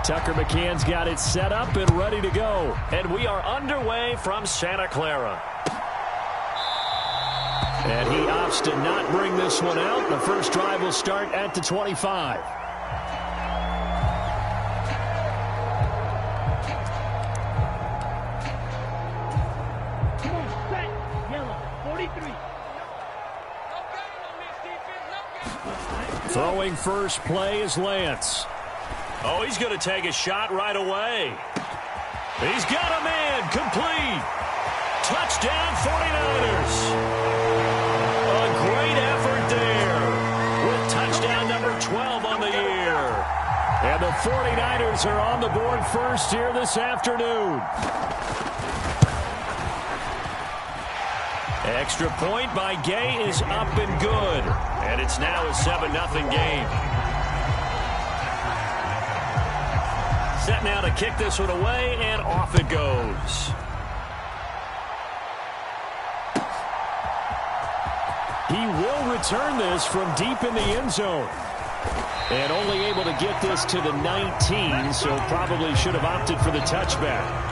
Tucker McCann's got it set up and ready to go. And we are underway from Santa Clara. And he opts to not bring this one out. The first drive will start at the 25. Throwing first play is Lance. Oh, he's going to take a shot right away. He's got a man. Complete. Touchdown 49ers. A great effort there with touchdown number 12 on the year. And the 49ers are on the board first here this afternoon. Extra point by Gay is up and good. And it's now a 7-0 game. Set now to kick this one away, and off it goes. He will return this from deep in the end zone. And only able to get this to the 19, so probably should have opted for the touchback.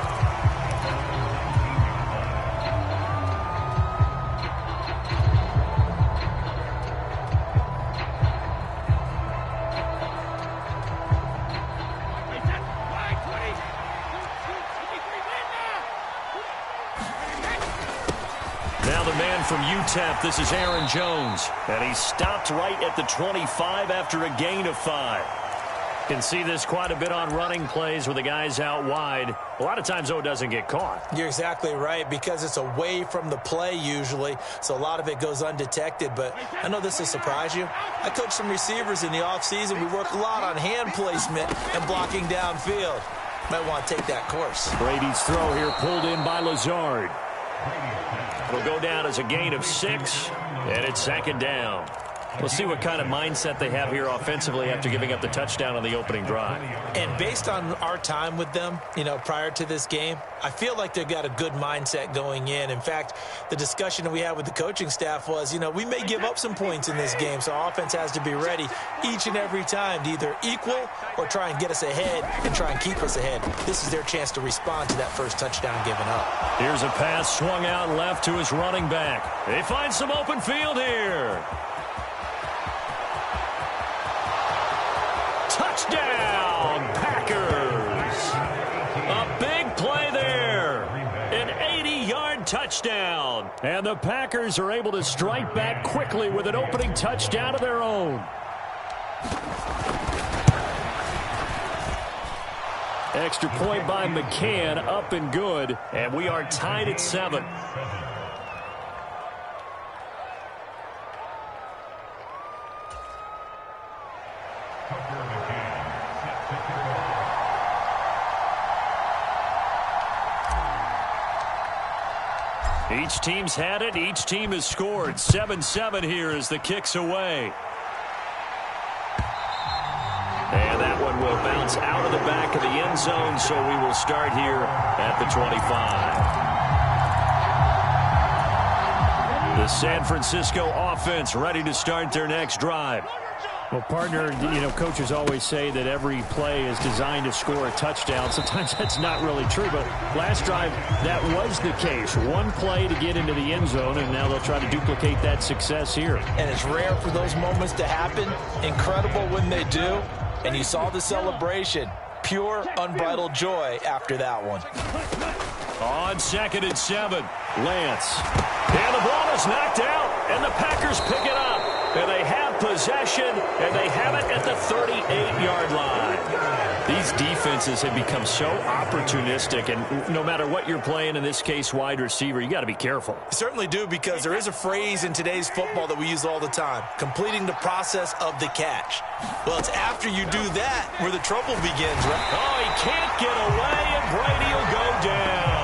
From UTEP, this is Aaron Jones. And he stopped right at the 25 after a gain of 5. Can see this quite a bit on running plays with the guys out wide. A lot of times, though, it doesn't get caught. You're exactly right, because it's away from the play usually, so a lot of it goes undetected. But I know this will surprise you. I coach some receivers in the offseason. We work a lot on hand placement and blocking downfield. Might want to take that course. Brady's throw here pulled in by Lazard. It'll go down as a gain of 6, and it's 2nd down. We'll see what kind of mindset they have here offensively after giving up the touchdown on the opening drive. And based on our time with them, prior to this game, I feel like they've got a good mindset going in. In fact, the discussion that we had with the coaching staff was, we may give up some points in this game, so our offense has to be ready each and every time to either equal or try and get us ahead and try and keep us ahead. This is their chance to respond to that first touchdown given up. Here's a pass swung out left to his running back. They find some open field here. Touchdown, Packers. A big play there. An 80-yard touchdown. And the Packers are able to strike back quickly with an opening touchdown of their own. Extra point by McCann, up and good. And we are tied at 7. Each team's had it. Each team has scored. 7-7 here as the kick's away. And that one will bounce out of the back of the end zone, so we will start here at the 25. The San Francisco offense ready to start their next drive. Well, partner, coaches always say that every play is designed to score a touchdown. Sometimes that's not really true, but last drive, that was the case. One play to get into the end zone, and now they'll try to duplicate that success here. And it's rare for those moments to happen. Incredible when they do. And you saw the celebration. Pure, unbridled joy after that one. On 2nd and 7, Lance. And the ball is knocked out, and the Packers pick it up. And they have possession, and they have it at the 38-yard line. These defenses have become so opportunistic, and no matter what you're playing, in this case wide receiver, you got to be careful. You certainly do, because there is a phrase in today's football that we use all the time, completing the process of the catch. Well, it's after you do that where the trouble begins, right? Oh, he can't get away, and Brady will go down.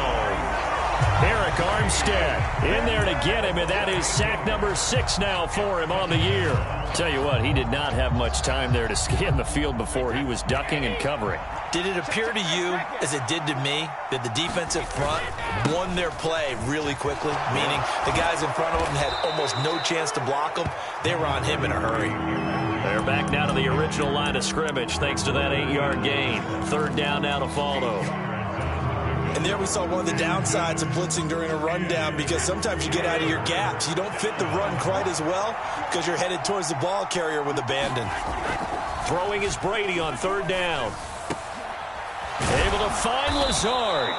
Eric Armstead in there to get him, and that is sack number 6 now for him on the year. Tell you what, he did not have much time there to scan the field before he was ducking and covering. Did it appear to you, as it did to me, that the defensive front won their play really quickly? Meaning the guys in front of him had almost no chance to block him. They were on him in a hurry. They're back back now to the original line of scrimmage thanks to that 8-yard gain. Third down now to follow. And there we saw one of the downsides of blitzing during a rundown, because sometimes you get out of your gaps. You don't fit the run quite as well because you're headed towards the ball carrier with abandon. Throwing is Brady on third down. Able to find Lazard.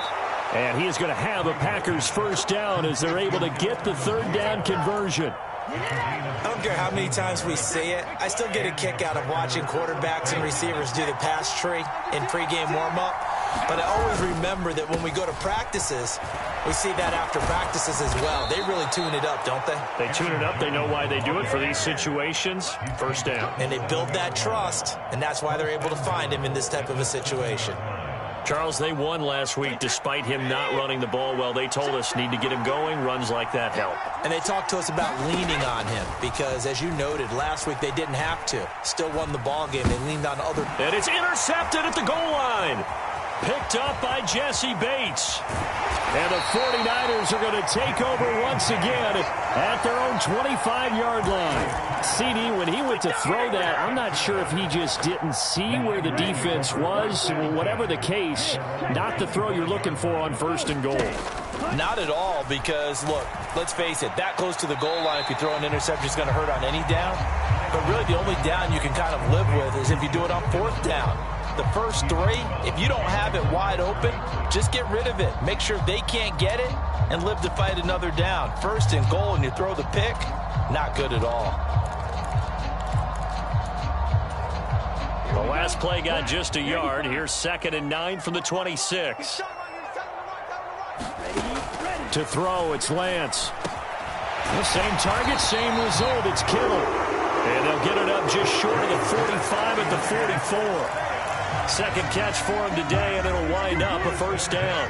And he is going to have a Packers first down as they're able to get the third down conversion. I don't care how many times we see it. I still get a kick out of watching quarterbacks and receivers do the pass tree in pregame warm-up. But I always remember that when we go to practices, we see that after practices as well. They really tune it up, don't they? They tune it up. They know why they do it for these situations. First down. And they build that trust, and that's why they're able to find him in this type of a situation. Charles, they won last week despite him not running the ball well. They told us need to get him going. Runs like that help. And they talked to us about leaning on him because, as you noted, last week they didn't have to. Still won the ball game. They leaned on other. And it's intercepted at the goal line. Picked up by Jesse Bates. And the 49ers are going to take over once again at their own 25-yard line. CD, when he went to throw that, I'm not sure if he just didn't see where the defense was. Whatever the case, not the throw you're looking for on first and goal. Not at all, because, look, let's face it, that close to the goal line, if you throw an interception, is going to hurt on any down. But really the only down you can kind of live with is if you do it on fourth down. The first three, if you don't have it wide open, just get rid of it. Make sure they can't get it and live to fight another down. First and goal and you throw the pick, not good at all. The last play got just a yard. Here's 2nd and 9 from the 26. To throw, it's Lance. The same target, same result. It's Kittle. And they'll get it up just short of the 45 at the 44. Second catch for him today, and it'll wind up a first down.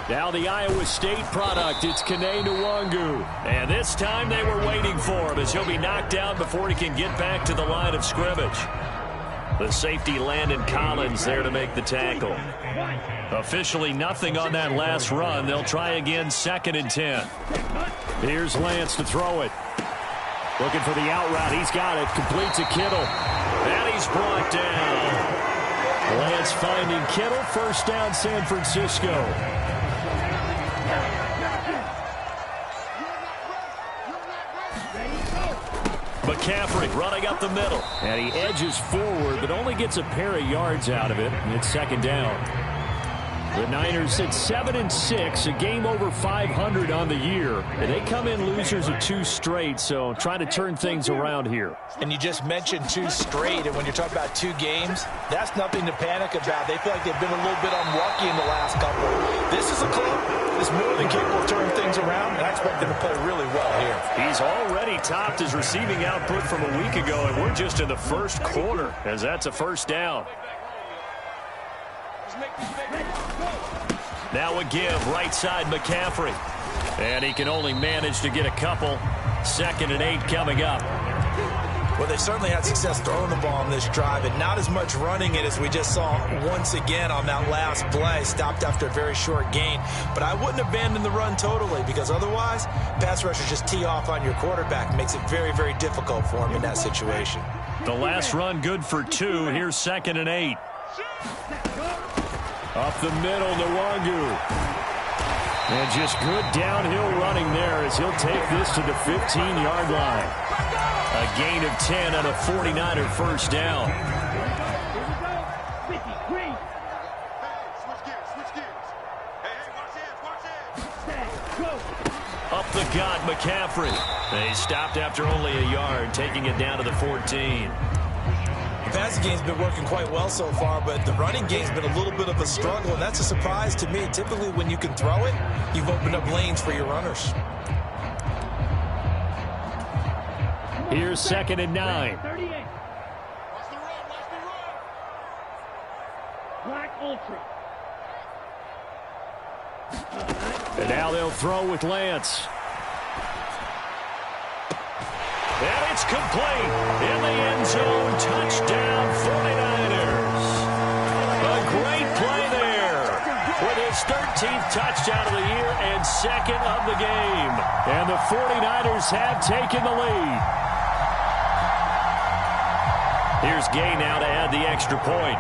Now the Iowa State product, it's Kene Nwangu. And this time they were waiting for him as he'll be knocked down before he can get back to the line of scrimmage. The safety Landon Collins there to make the tackle. Officially nothing on that last run. They'll try again 2nd and 10. Here's Lance to throw it. Looking for the out route. He's got it. Complete to Kittle. And he's brought down. Lance finding Kittle. First down, San Francisco. McCaffrey running up the middle. And he edges forward, but only gets a pair of yards out of it. And it's 2nd down. The Niners at 7-6, a game over 500 on the year. And they come in losers of 2 straight, so trying to turn things around here. And you just mentioned 2 straight, and when you're talking about 2 games, that's nothing to panic about. They feel like they've been a little bit unlucky in the last couple. This is a club that's more than capable of turning things around, and I expect them to play really well here. He's already topped his receiving output from a week ago, and we're just in the first quarter, as that's a first down. Now a give, right side McCaffrey. And he can only manage to get a couple. 2nd and 8 coming up. Well, they certainly had success throwing the ball on this drive, and not as much running it as we just saw once again on that last play. Stopped after a very short gain. But I wouldn't abandon the run totally, because otherwise, pass rushers just tee off on your quarterback. It makes it very, very difficult for him in that situation. The last run good for 2. Here's 2nd and 8. Up the middle, Nwangu. And just good downhill running there as he'll take this to the 15-yard line. A gain of 10 on a 49er first down. Up the gut, McCaffrey. They stopped after only a yard, taking it down to the 14. The passing game's been working quite well so far, but the running game's been a little bit of a struggle, and that's a surprise to me. Typically, when you can throw it, you've opened up lanes for your runners. Here's 2nd and 9. And now they'll throw with Lance. And it's complete in the end zone. Touchdown, 49ers. A great play there with his 13th touchdown of the year and second of the game. And the 49ers have taken the lead. Here's Gay now to add the extra point.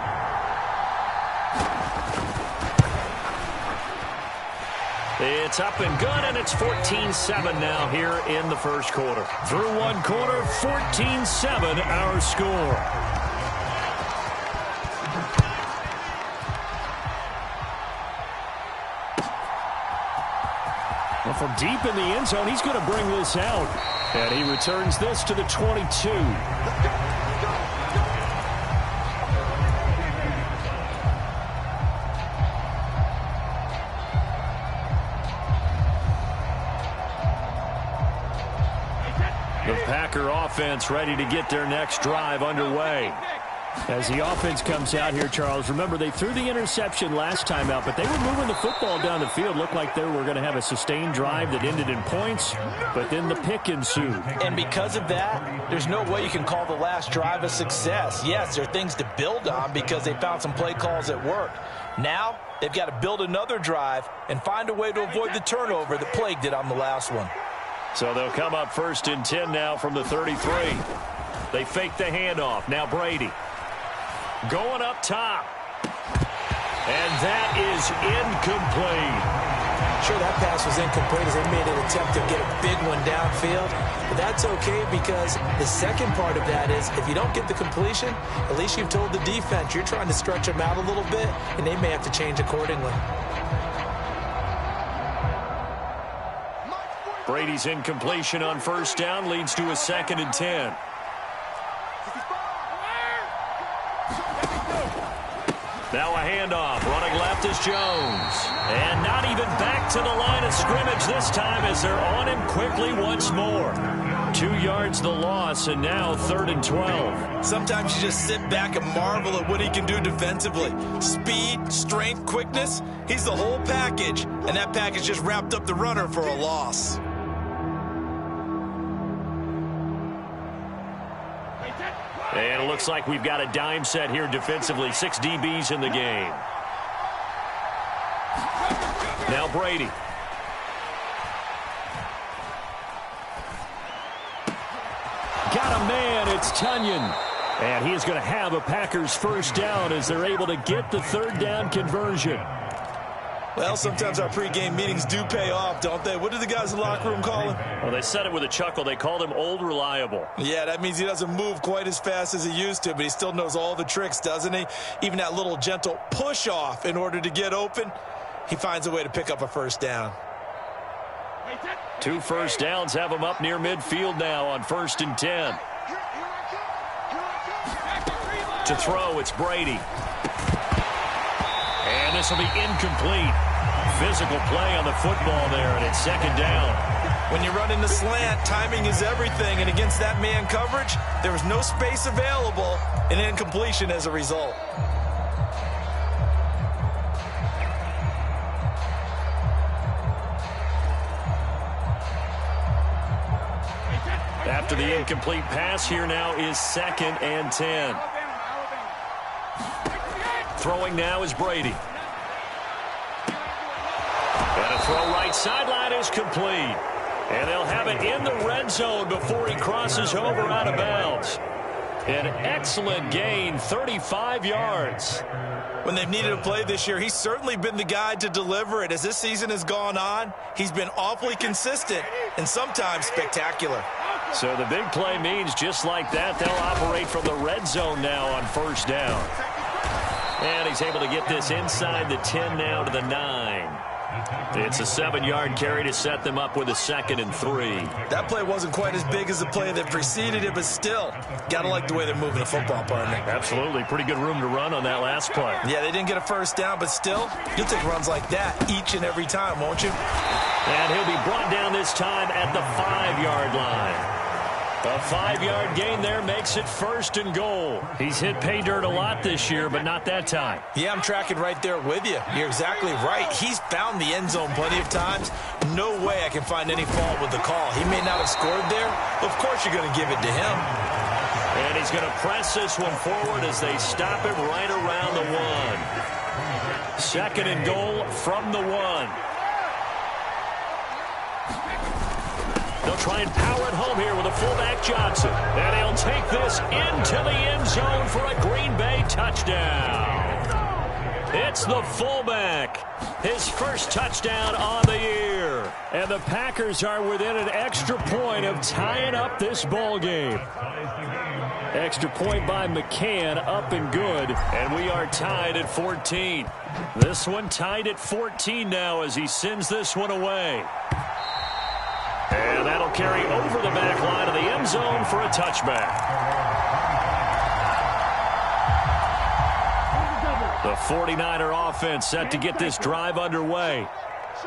It's up and good, and it's 14-7 now here in the first quarter. Through one quarter, 14-7 our score. Well, from deep in the end zone, he's going to bring this out. And he returns this to the 22. The Packer offense ready to get their next drive underway. As the offense comes out here, Charles, remember they threw the interception last time out, but they were moving the football down the field. Looked like they were going to have a sustained drive that ended in points, but then the pick ensued. And because of that, there's no way you can call the last drive a success. Yes, there are things to build on because they found some play calls that work. Now, they've got to build another drive and find a way to avoid the turnover that plagued it on the last one. So they'll come up 1st and 10 now from the 33. They fake the handoff. Now Brady going up top. And that is incomplete. Sure, that pass was incomplete as they made an attempt to get a big one downfield. But that's okay because the second part of that is if you don't get the completion, at least you've told the defense you're trying to stretch them out a little bit, and they may have to change accordingly. Brady's incompletion on 1st down leads to a 2nd and 10. Now a handoff. Running left is Jones. And not even back to the line of scrimmage this time as they're on him quickly once more. 2 yards the loss, and now 3rd and 12. Sometimes you just sit back and marvel at what he can do defensively. Speed, strength, quickness. He's the whole package. And that package just wrapped up the runner for a loss. And it looks like we've got a dime set here defensively. 6 DBs in the game. Now Brady. Got a man. It's Tunyon. And he is going to have a Packers 1st down as they're able to get the 3rd down conversion. Well, sometimes our pregame meetings do pay off, don't they? What did the guys in the locker room call him? Well, they said it with a chuckle. They called him Old Reliable. Yeah, that means he doesn't move quite as fast as he used to, but he still knows all the tricks, doesn't he? Even that little gentle push-off in order to get open, he finds a way to pick up a 1st down. 2 1st downs have him up near midfield now on 1st and 10. To throw, it's Brady. And this will be incomplete. Physical play on the football there, and it's 2nd down. When you run in the slant, timing is everything, and against that man coverage, there was no space available, and incompletion as a result. After the incomplete pass, here now is 2nd and 10. Throwing now is Brady. And a throw right sideline is complete. And they'll have it in the red zone before he crosses over out of bounds. An excellent gain, 35 yards. When they've needed a play this year, he's certainly been the guy to deliver it. As this season has gone on, he's been awfully consistent and sometimes spectacular. So the big play means just like that, they'll operate from the red zone now on 1st down. And he's able to get this inside the 10 now to the 9. It's a 7-yard carry to set them up with a 2nd and 3. That play wasn't quite as big as the play that preceded it, but still, got to like the way they're moving the football, partner. Absolutely. Pretty good room to run on that last play. Yeah, they didn't get a 1st down, but still, you'll take runs like that each and every time, won't you? And he'll be brought down this time at the 5-yard line. A 5-yard gain there makes it 1st and goal. He's hit pay dirt a lot this year, but not that time. Yeah, I'm tracking right there with you. You're exactly right. He's found the end zone plenty of times. No way I can find any fault with the call. He may not have scored there. Of course you're going to give it to him. And he's going to press this one forward as they stop him right around the 1. Second and goal from the 1. They'll try and power it home here with a fullback Johnson. And he'll take this into the end zone for a Green Bay touchdown. It's the fullback. His first touchdown on the year. And the Packers are within an extra point of tying up this ball game. Extra point by McCann, up and good. And we are tied at 14. This one tied at 14 now as he sends this one away. And that'll carry over the back line of the end zone for a touchback. The 49er offense set to get this drive underway.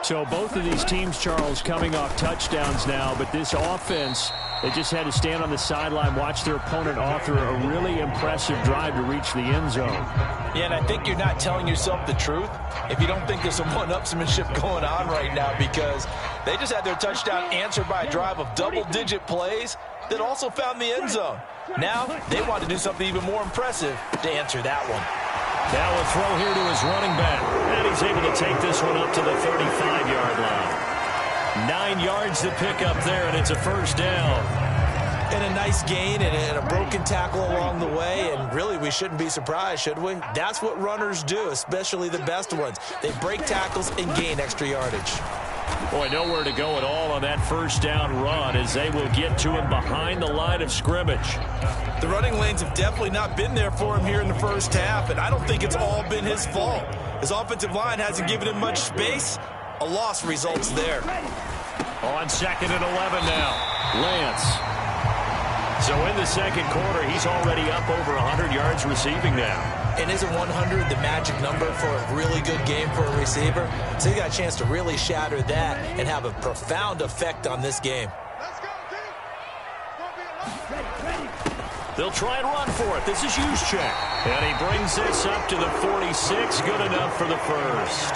So both of these teams, Charles, coming off touchdowns now, but this offense, they just had to stand on the sideline, watch their opponent author a really impressive drive to reach the end zone. Yeah, and I think you're not telling yourself the truth if you don't think there's some one-upsmanship going on right now, because they just had their touchdown answered by a drive of double-digit plays that also found the end zone. Now they want to do something even more impressive to answer that one. Now a throw here to his running back. And he's able to take this one up to the 35-yard line. 9 yards to pick up there, and it's a first down. And a nice gain and a broken tackle along the way, and really we shouldn't be surprised, should we? That's what runners do, especially the best ones. They break tackles and gain extra yardage. Boy, nowhere to go at all on that first down run as they will get to him behind the line of scrimmage. The running lanes have definitely not been there for him here in the first half, and I don't think it's all been his fault. His offensive line hasn't given him much space. A loss results there. On second and 11 now, Lance. So in the second quarter, he's already up over 100 yards receiving now. And isn't 100 the magic number for a really good game for a receiver? So he got a chance to really shatter that and have a profound effect on this game. They'll try and run for it. This is Juszczyk. And he brings this up to the 46. Good enough for the first.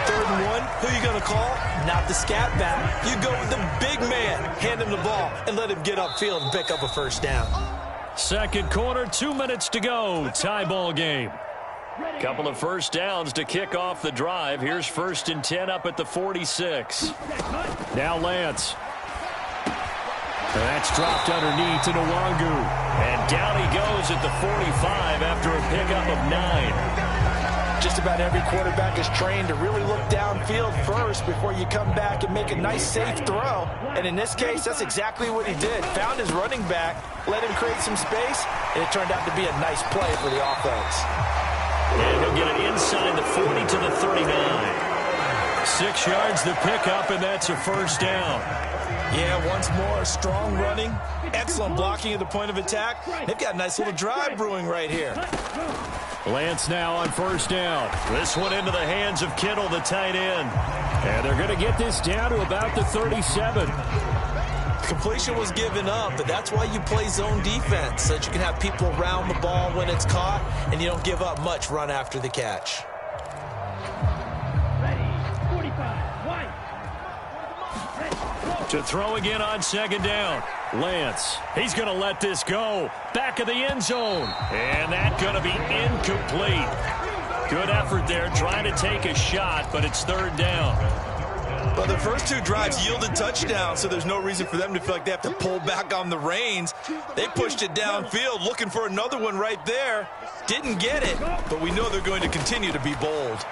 3rd and 1. Who are you going to call? Not the scat back. You go with the big man. Hand him the ball and let him get upfield and pick up a first down. Second quarter, 2 minutes to go. Tie ball game. Couple of first downs to kick off the drive. Here's 1st and 10 up at the 46. Now Lance. That's dropped underneath to Nwangu. And down he goes at the 45 after a pickup of 9. Just about every quarterback is trained to really look downfield first before you come back and make a nice, safe throw. And in this case, that's exactly what he did. Found his running back, let him create some space, and it turned out to be a nice play for the offense. And he'll get it inside the 40 to the 39. 6 yards to pick up, and that's a first down. Yeah, once more, strong running, excellent blocking at the point of attack. They've got a nice little drive brewing right here. Lance now on first down. This one into the hands of Kittle, the tight end. And they're going to get this down to about the 37. Completion was given up, but that's why you play zone defense, so that you can have people around the ball when it's caught, and you don't give up much run after the catch. To throw again on second down. Lance, he's going to let this go. Back of the end zone. And that's going to be incomplete. Good effort there trying to take a shot, but it's 3rd down. Well, the first 2 drives yielded touchdowns, so there's no reason for them to feel like they have to pull back on the reins. They pushed it downfield, looking for another one right there. Didn't get it, but we know they're going to continue to be bold.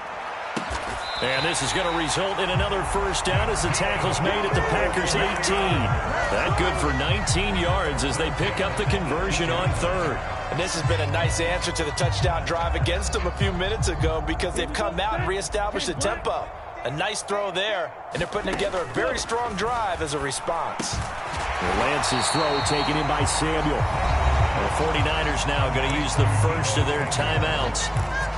And this is going to result in another first down as the tackle's made at the Packers' 18. That good for 19 yards as they pick up the conversion on 3rd. And this has been a nice answer to the touchdown drive against them a few minutes ago because they've come out and reestablished the tempo. A nice throw there, and they're putting together a very strong drive as a response. Lance's throw taken in by Samuel. The 49ers now going to use the first of their timeouts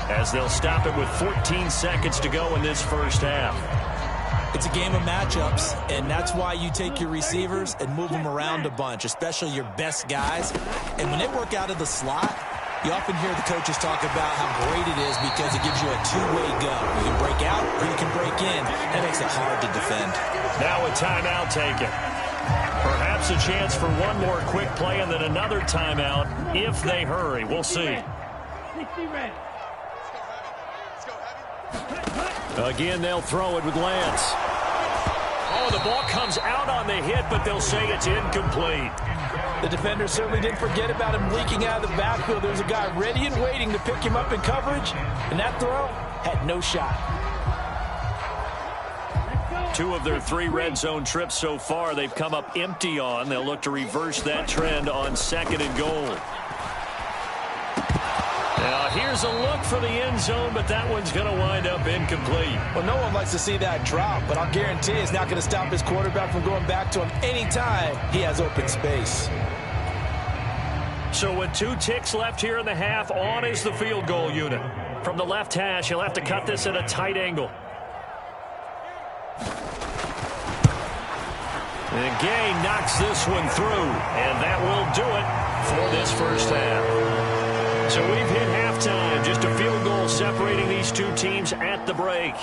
as they'll stop it with 14 seconds to go in this first half. It's a game of matchups, and that's why you take your receivers and move them around a bunch, especially your best guys. And when they work out of the slot, you often hear the coaches talk about how great it is because it gives you a two-way go. You can break out or you can break in. That makes it hard to defend. Now a timeout taken. Perhaps a chance for one more quick play and then another timeout if they hurry. We'll see. Again, they'll throw it with Lance. Oh, the ball comes out on the hit, but they'll say it's incomplete. The defender certainly didn't forget about him leaking out of the backfield. There's a guy ready and waiting to pick him up in coverage, and that throw had no shot. 2 of their 3 red zone trips so far they've come up empty on. They'll look to reverse that trend on 2nd and goal. Now here's a look for the end zone, but that one's going to wind up incomplete. Well, no one likes to see that drop, but I'll guarantee it's not going to stop his quarterback from going back to him anytime he has open space. So with 2 ticks left here in the half, on is the field goal unit. From the left hash, he'll have to cut this at a tight angle. And Gay knocks this one through, and that will do it for this first half. So we've hit halftime, just a field goal separating these 2 teams at the break.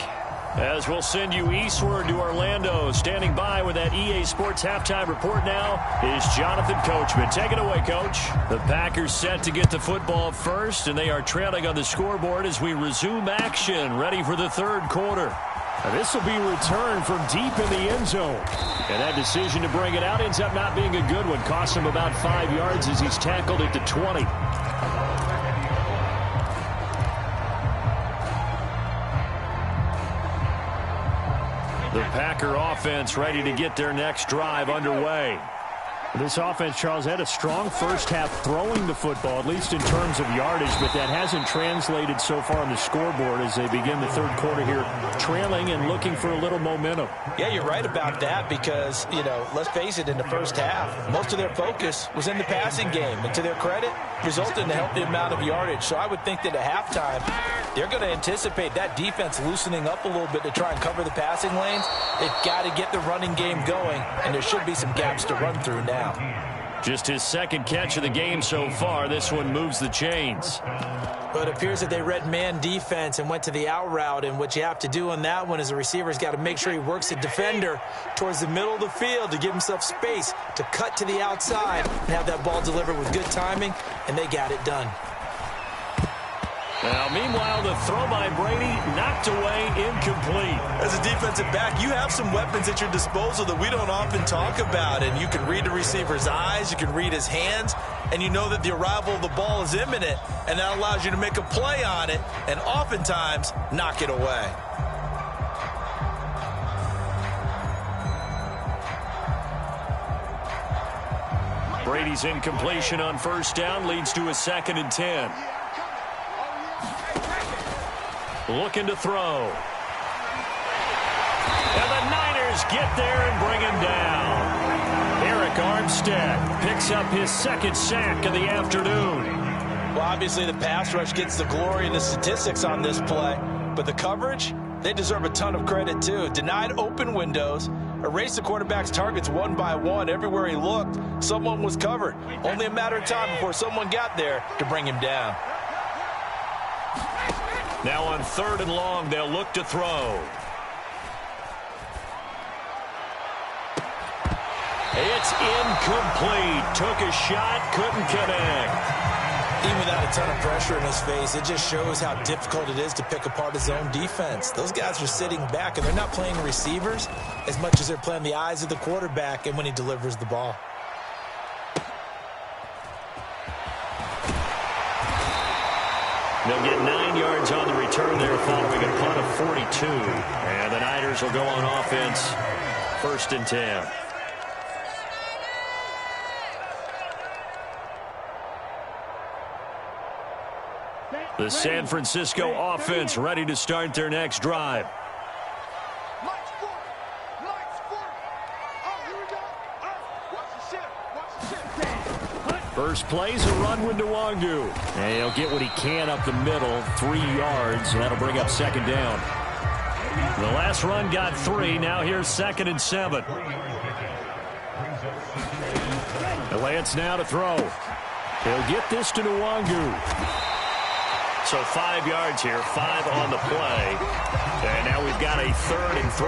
As we'll send you eastward to Orlando, standing by with that EA Sports halftime report now is Jonathan Coachman. Take it away, Coach. The Packers set to get the football first, and they are trailing on the scoreboard as we resume action, ready for the 3rd quarter. This will be returned from deep in the end zone. And that decision to bring it out ends up not being a good one. Costs him about 5 yards as he's tackled at the 20. The Packer offense ready to get their next drive underway. This offense, Charles, had a strong first half throwing the football, at least in terms of yardage, but that hasn't translated so far on the scoreboard as they begin the 3rd quarter here, trailing and looking for a little momentum. Yeah, you're right about that because, let's face it, in the first half, most of their focus was in the passing game. And to their credit, resulted in a healthy amount of yardage. So I would think that at halftime, they're going to anticipate that defense loosening up a little bit to try and cover the passing lanes. They've got to get the running game going, and there should be some gaps to run through now. Just his 2nd catch of the game so far. This one moves the chains. But it appears that they read man defense and went to the out route, and what you have to do on that one is the receiver's got to make sure he works the defender towards the middle of the field to give himself space to cut to the outside and have that ball delivered with good timing, and they got it done. Now, meanwhile, the throw by Brady knocked away, incomplete. As a defensive back, you have some weapons at your disposal that we don't often talk about, and you can read the receiver's eyes, you can read his hands, and you know that the arrival of the ball is imminent, and that allows you to make a play on it and oftentimes knock it away. Brady's incompletion on 1st down leads to a 2nd and 10. Looking to throw. And the Niners get there and bring him down. Eric Armstead picks up his 2nd sack of the afternoon. Well, obviously the pass rush gets the glory and the statistics on this play, but the coverage, they deserve a ton of credit too. Denied open windows, erased the quarterback's targets one by one. Everywhere he looked, someone was covered. Only a matter of time before someone got there to bring him down. Now on 3rd and long, they'll look to throw. It's incomplete. Took a shot, couldn't connect. Even without a ton of pressure in his face, it just shows how difficult it is to pick apart his own defense. Those guys are sitting back, and they're not playing receivers as much as they're playing the eyes of the quarterback and when he delivers the ball. They'll get 9 yards on the return there following a punt of 42. And the Niners will go on offense, 1st and 10. The San Francisco offense ready to start their next drive. First play's a run with Nwangu. And he'll get what he can up the middle, 3 yards, and that'll bring up 2nd down. The last run got 3. Now here's 2nd and 7. Lance now to throw. He'll get this to Nwangu. So 5 yards here, 5 on the play. And now we've got a 3rd and 3.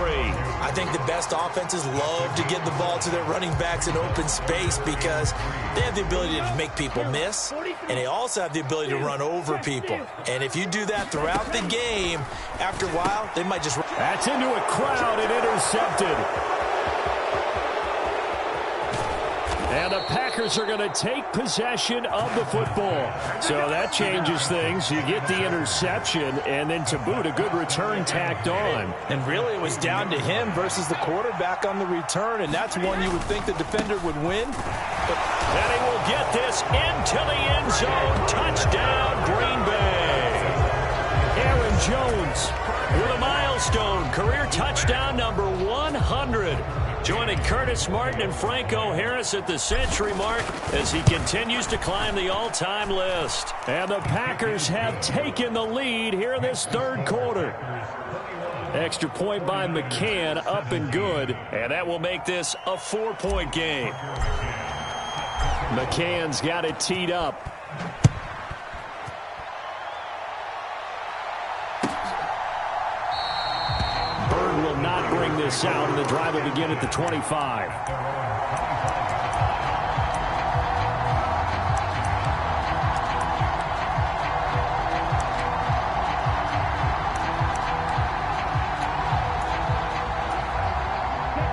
I think the best offenses love to get the ball to their running backs in open space because they have the ability to make people miss, and they also have the ability to run over people. And if you do that throughout the game, after a while, they might just... That's into a crowd and intercepted. And the Packers are going to take possession of the football. So that changes things. You get the interception, and then to boot, a good return tacked on. And really, it was down to him versus the quarterback on the return, and that's one you would think the defender would win. And he will get this into the end zone. Touchdown, Green Bay. Aaron Jones with a milestone, career touchdown number 100. Joining Curtis Martin and Franco Harris at the century mark as he continues to climb the all-time list. And the Packers have taken the lead here in this 3rd quarter. Extra point by McCann, up and good. And that will make this a 4-point game. McCann's got it teed up. Bird will not bring this out, and the drive will begin at the 25.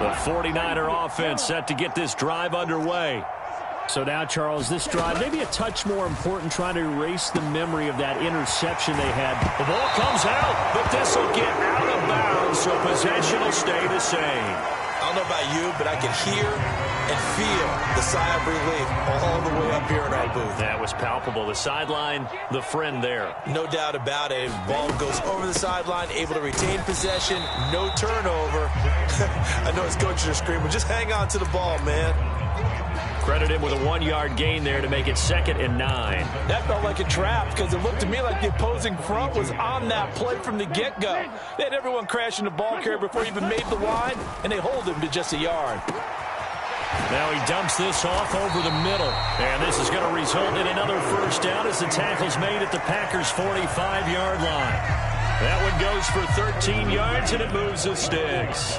The 49er offense set to get this drive underway. So now, Charles, this drive maybe a touch more important, trying to erase the memory of that interception they had. The ball comes out, but this will get out of bounds, so possession will stay the same. I don't know about you, but I can hear and feel the sigh of relief all the way up here in our booth. That was palpable. The sideline, the friend there. No doubt about it. Ball goes over the sideline, able to retain possession, no turnover. I know his coaches are screaming, just hang on to the ball, man. Credit him with a 1-yard gain there to make it 2nd and 9. That felt like a trap because it looked to me like the opposing front was on that play from the get-go. They had everyone crashing the ball carrier before he even made the line, and they hold him to just a yard. Now he dumps this off over the middle. And this is going to result in another 1st down as the tackle's made at the Packers' 45-yard line. That one goes for 13 yards, and it moves the sticks.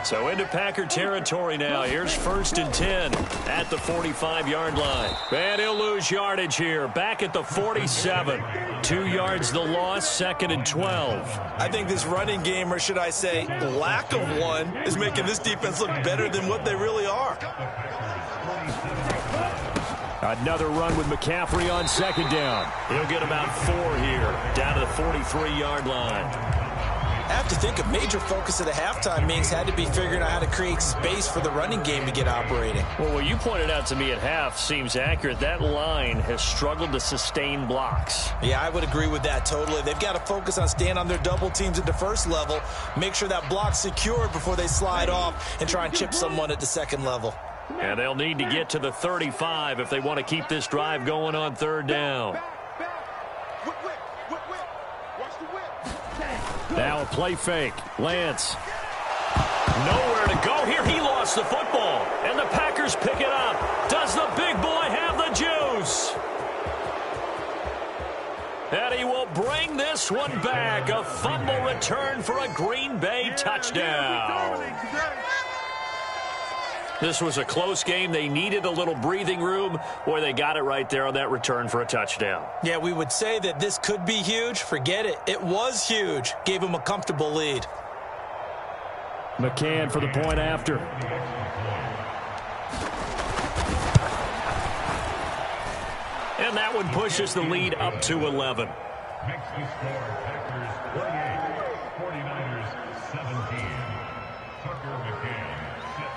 So into Packer territory now. Here's 1st and 10 at the 45-yard line. And he'll lose yardage here. Back at the 47. 2 yards the loss, 2nd and 12. I think this running game, or should I say lack of one, is making this defense look better than what they really are. Another run with McCaffrey on 2nd down. He'll get about 4 here, down to the 43-yard line. I have to think a major focus of the halftime meetings had to be figuring out how to create space for the running game to get operating. Well, what you pointed out to me at half seems accurate. That line has struggled to sustain blocks. Yeah, I would agree with that totally. They've got to focus on staying on their double teams at the 1st level, make sure that block's secured before they slide off and try and chip someone at the 2nd level. And they'll need to get to the 35 if they want to keep this drive going on 3rd down. Now a play fake. Lance. Nowhere to go here. He lost the football. And the Packers pick it up. Does the big boy have the juice? And he will bring this one back. A fumble return for a Green Bay touchdown. This was a close game. They needed a little breathing room. Boy, they got it right there on that return for a touchdown. Yeah, we would say that this could be huge. Forget it. It was huge. Gave him a comfortable lead. McCann for the point after. And that one pushes the lead up to 11. Makes the score Packers 48, 49ers 17. Tucker McCann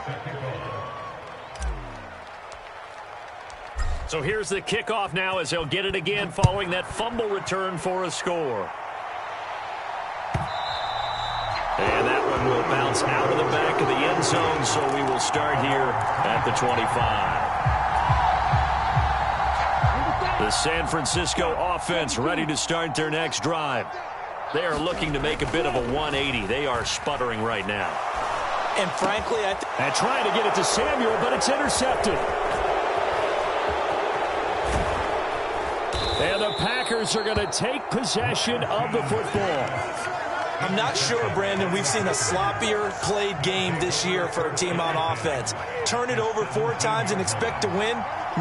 sets the kickoff. So here's the kickoff now as they'll get it again following that fumble return for a score. And that one will bounce out of the back of the end zone, so we will start here at the 25. The San Francisco offense ready to start their next drive. They are looking to make a bit of a 180. They are sputtering right now. And frankly, And trying to get it to Samuel, but it's intercepted. And the the Packers are going to take possession of the football. I'm not sure, Brandon, we've seen a sloppier played game this year for a team on offense. Turn it over 4 times and expect to win?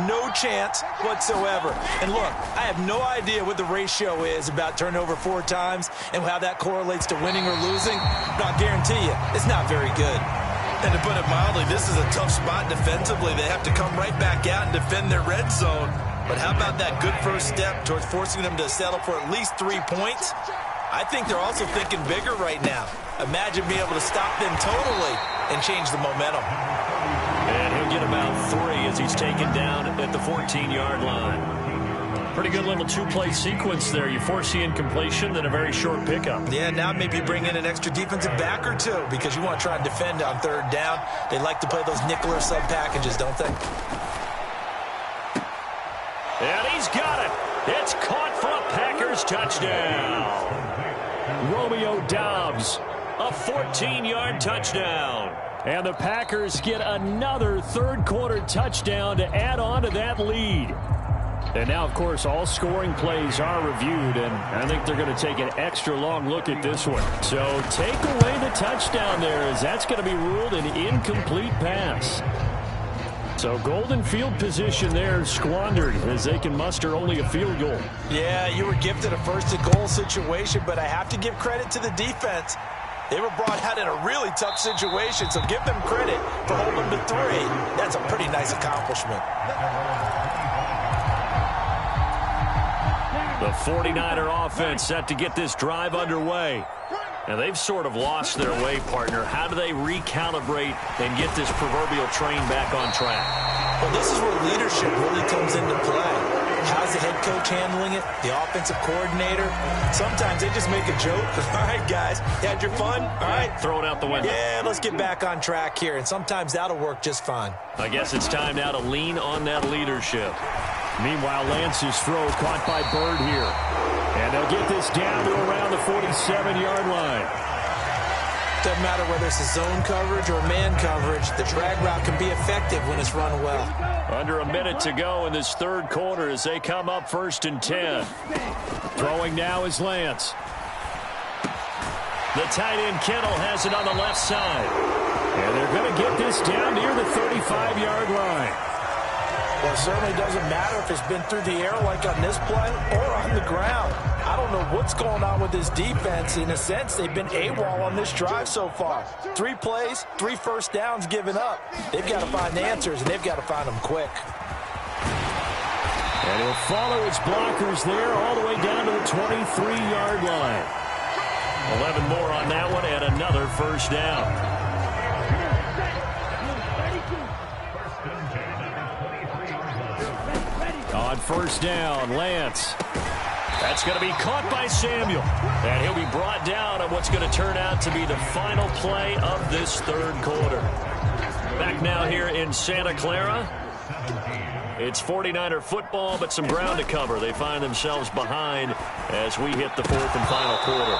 No chance whatsoever. And look, I have no idea what the ratio is about turning over 4 times and how that correlates to winning or losing. But I'll guarantee you, it's not very good. And to put it mildly, this is a tough spot defensively. They have to come right back out and defend their red zone. But how about that good first step towards forcing them to settle for at least 3 points? I think they're also thinking bigger right now. Imagine being able to stop them totally and change the momentum. And he'll get about 3 as he's taken down at the 14-yard line. Pretty good little 2-play sequence there. You force the incompletion, then a very short pickup. Yeah, now maybe bring in an extra defensive back or 2 because you want to try and defend on 3rd down. They like to play those nickel or sub packages, don't they? And he's got it. It's caught for a Packers touchdown. Romeo Doubs, A 14-yard touchdown. and the Packers get another third-quarter touchdown to add on to that lead. And now, of course, all scoring plays are reviewed, and I think they're going to take an extra long look at this one. So take away the touchdown there, as that's going to be ruled an incomplete pass. So golden field position there squandered as they can muster only a field goal. Yeah, you were gifted a first-and-goal situation, but I have to give credit to the defense. They were brought out in a really tough situation, so give them credit for holding them to 3. That's a pretty nice accomplishment. The 49er offense set to get this drive underway. Now, they've sort of lost their way, partner. How do they recalibrate and get this proverbial train back on track? Well, this is where leadership really comes into play. How's the head coach handling it? The offensive coordinator? Sometimes they just make a joke. All right, guys, you had your fun? All right. Throw it out the window. Yeah, let's get back on track here. And sometimes that'll work just fine. I guess it's time now to lean on that leadership. Meanwhile, Lance's throw caught by Bird here. And they'll get this down to around the 47-yard line. Doesn't matter whether it's a zone coverage or man coverage, the drag route can be effective when it's run well. Under a minute to go in this third quarter as they come up 1st and 10. Throwing now is Lance. The tight end Kittle has it on the left side. And they're going to get this down near the 35-yard line. Well, it certainly doesn't matter if it's been through the air like on this play or on the ground. I don't know what's going on with this defense. In a sense, they've been AWOL on this drive so far. 3 plays, 3 first downs given up. They've got to find answers, and they've got to find them quick. And he'll follow his blockers there all the way down to the 23-yard line. 11 more on that one and another first down. On first down, Lance. That's going to be caught by Samuel. And he'll be brought down on what's going to turn out to be the final play of this third quarter. Back now here in Santa Clara. It's 49er football, but some ground to cover. They find themselves behind as we hit the 4th and final quarter.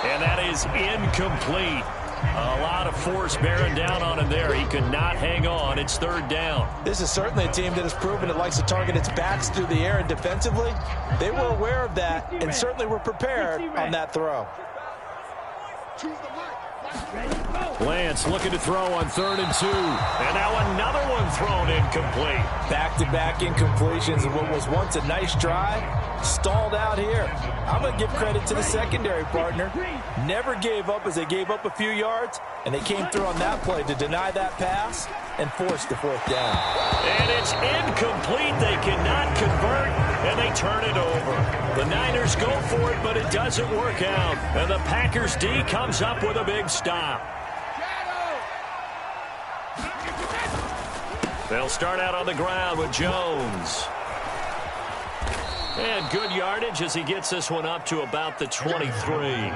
And that is incomplete. A lot of force bearing down on him there. He could not hang on. It's 3rd down. This is certainly a team that has proven it likes to target its backs through the air, and defensively, they were aware of that and certainly were prepared on that throw. Lance looking to throw on 3rd and 2. And now another one thrown incomplete. Back-to-back incompletions of what was once a nice drive, stalled out here. I'm going to give credit to the secondary partner. Never gave up as they gave up a few yards, and they came through on that play to deny that pass and force the 4th down. And it's incomplete. They cannot convert, and they turn it over. The Niners go for it, but it doesn't work out. And the Packers D comes up with a big stop. They'll start out on the ground with Jones. And good yardage as he gets this one up to about the 23.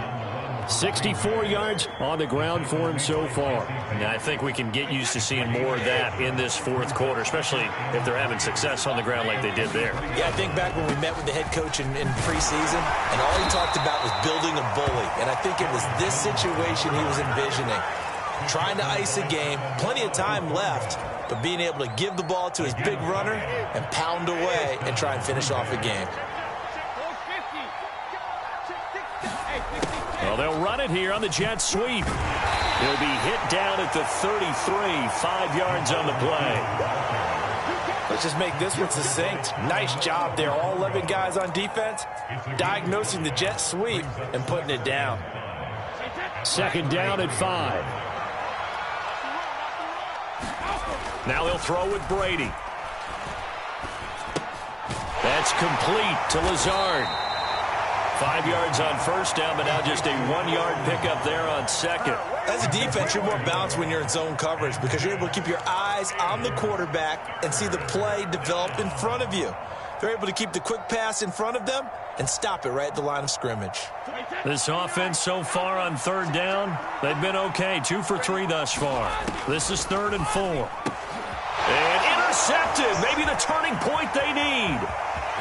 64 yards on the ground for him so far. Now, I think we can get used to seeing more of that in this 4th quarter, especially if they're having success on the ground like they did there. Yeah, I think back when we met with the head coach in preseason, and all he talked about was building a bully. And I think it was this situation he was envisioning. Trying to ice a game, plenty of time left, but being able to give the ball to his big runner and pound away and try and finish off a game. Well, they'll run it here on the jet sweep. He'll be hit down at the 33, 5 yards on the play. Let's just make this one succinct. Nice job there. All 11 guys on defense diagnosing the jet sweep and putting it down. Second down at 5. Now he'll throw with Brady. That's complete to Lazard. 5 yards on first down, but now just a 1-yard pickup there on second. As a defense, you're more balanced when you're in zone coverage because you're able to keep your eyes on the quarterback and see the play develop in front of you. They're able to keep the quick pass in front of them and stop it right at the line of scrimmage. This offense so far on third down, they've been okay. 2 for 3 thus far. This is 3rd and 4. And intercepted. Maybe the turning point they need.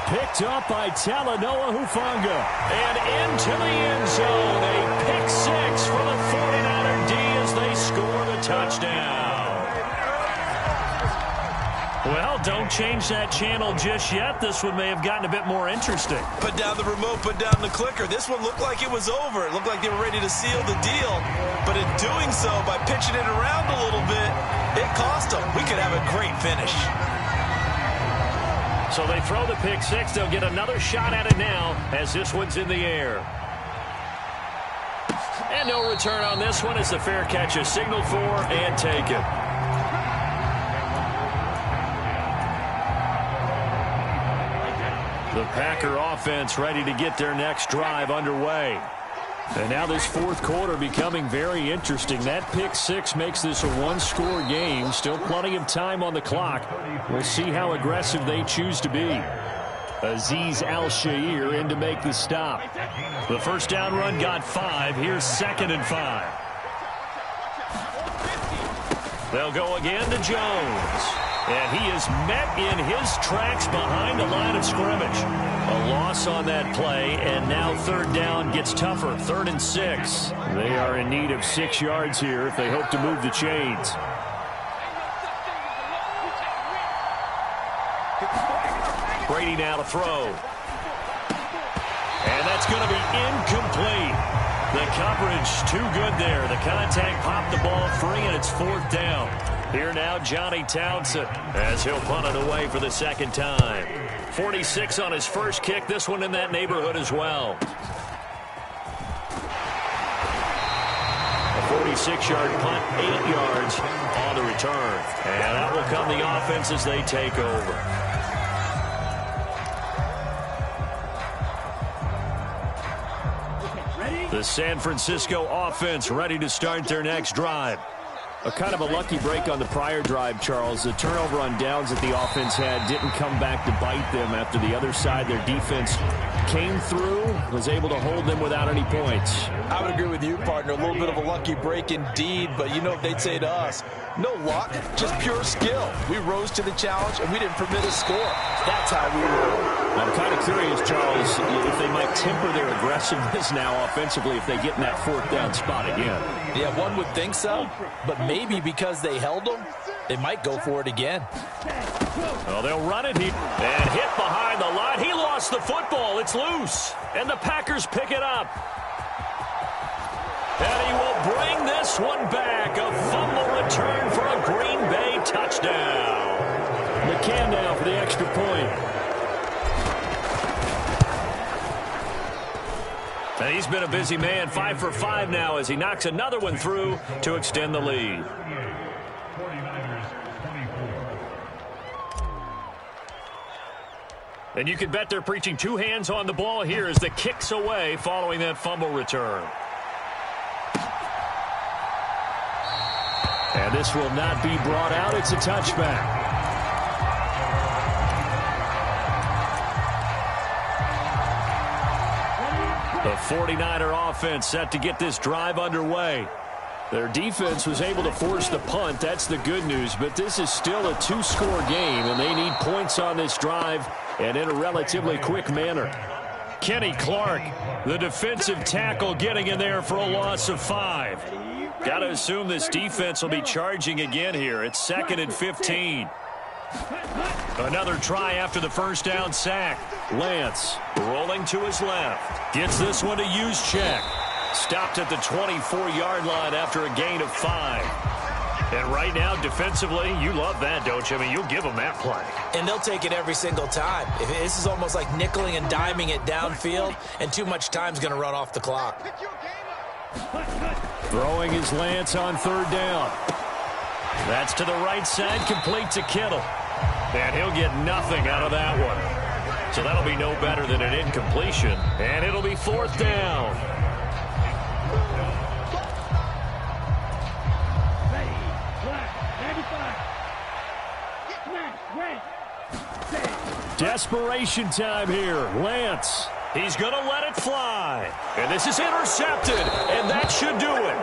Picked up by Talanoa Hufanga. And into the end zone. A pick 6 for the 49er D as they score the touchdown. Well, don't change that channel just yet. This one may have gotten a bit more interesting. Put down the remote, put down the clicker. This one looked like it was over. It looked like they were ready to seal the deal. But in doing so, by pitching it around a little bit, it cost them. We could have a great finish. So they throw the pick 6. They'll get another shot at it now as this one's in the air. And no return on this one as the fair catch is signaled for and taken. The Packer offense ready to get their next drive underway. And now this fourth quarter becoming very interesting. That pick 6 makes this a one-score game. Still plenty of time on the clock. We'll see how aggressive they choose to be. Azeez Al-Shaair in to make the stop. The first down run got 5. Here's 2nd and 5. They'll go again to Jones. And he is met in his tracks behind the line of scrimmage. A loss on that play, and now third down gets tougher. 3rd and 6. They are in need of 6 yards here if they hope to move the chains. Brady now to throw. And that's going to be incomplete. The coverage too good there. The contact popped the ball free, and it's 4th down. Here now, Johnny Townsend, as he'll punt it away for the second time. 46 on his first kick. This one in that neighborhood as well. A 46-yard punt, 8 yards on the return. And that will come the offense as they take over. The San Francisco offense ready to start their next drive. A kind of a lucky break on the prior drive, Charles. The turnover on downs that the offense had didn't come back to bite them after the other side. Their defense came through, was able to hold them without any points. I would agree with you, partner. A little bit of a lucky break indeed, but you know what they'd say to us? No luck, just pure skill. We rose to the challenge, and we didn't permit a score. That's how we were. I'm kind of curious, Charles, if they might temper their aggressiveness now offensively if they get in that 4th down spot again. Yeah, one would think so, but maybe because they held them, they might go for it again. Well, they'll run it here. And hit behind the line. He lost the football. It's loose. And the Packers pick it up. And he will bring this one back. A fumble return for a Green Bay touchdown. McCann now for the extra point. And he's been a busy man. 5 for 5 now as he knocks another one through to extend the lead. And you can bet they're preaching 2 hands on the ball here as the kick's away following that fumble return. And this will not be brought out. It's a touchback. The 49er offense set to get this drive underway. Their defense was able to force the punt. That's the good news. But this is still a 2-score game, and they need points on this drive and in a relatively quick manner. Kenny Clark, the defensive tackle, getting in there for a loss of 5. Got to assume this defense will be charging again here. It's 2nd and 15. Another try after the first down sack. Lance rolling to his left. Gets this one to Juszczyk. Stopped at the 24-yard line after a gain of 5. And right now, defensively, you love that, don't you? I mean, you'll give them that play. And they'll take it every single time. This is almost like nickeling and diming it downfield, and too much time's going to run off the clock. Throwing his Lance on 3rd down. That's to the right side, complete to Kittle. And he'll get nothing out of that one. So that'll be no better than an incompletion. And it'll be 4th down. Desperation time here. Lance. He's going to let it fly. And this is intercepted. And that should do it.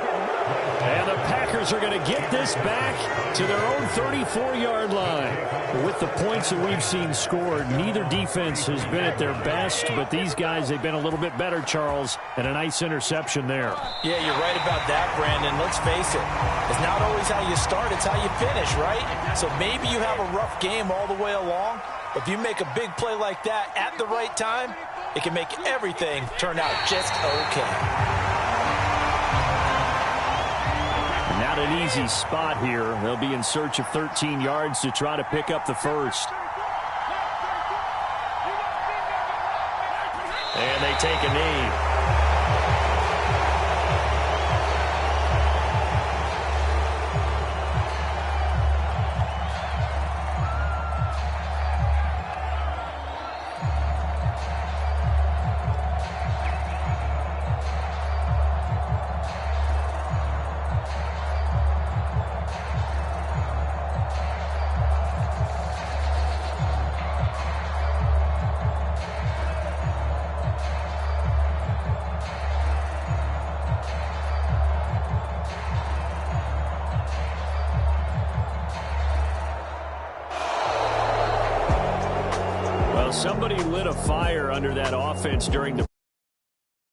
And the Packers are going to get this back to their own 34-yard line. With the points that we've seen scored, neither defense has been at their best, but these guys, they've been a little bit better, Charles, and a nice interception there. Yeah, you're right about that, Brandon. Let's face it. It's not always how you start, it's how you finish, right? So maybe you have a rough game all the way along, but if you make a big play like that at the right time, it can make everything turn out just okay. Not an easy spot here. They'll be in search of 13 yards to try to pick up the first. And they take a knee. Somebody lit a fire under that offense during the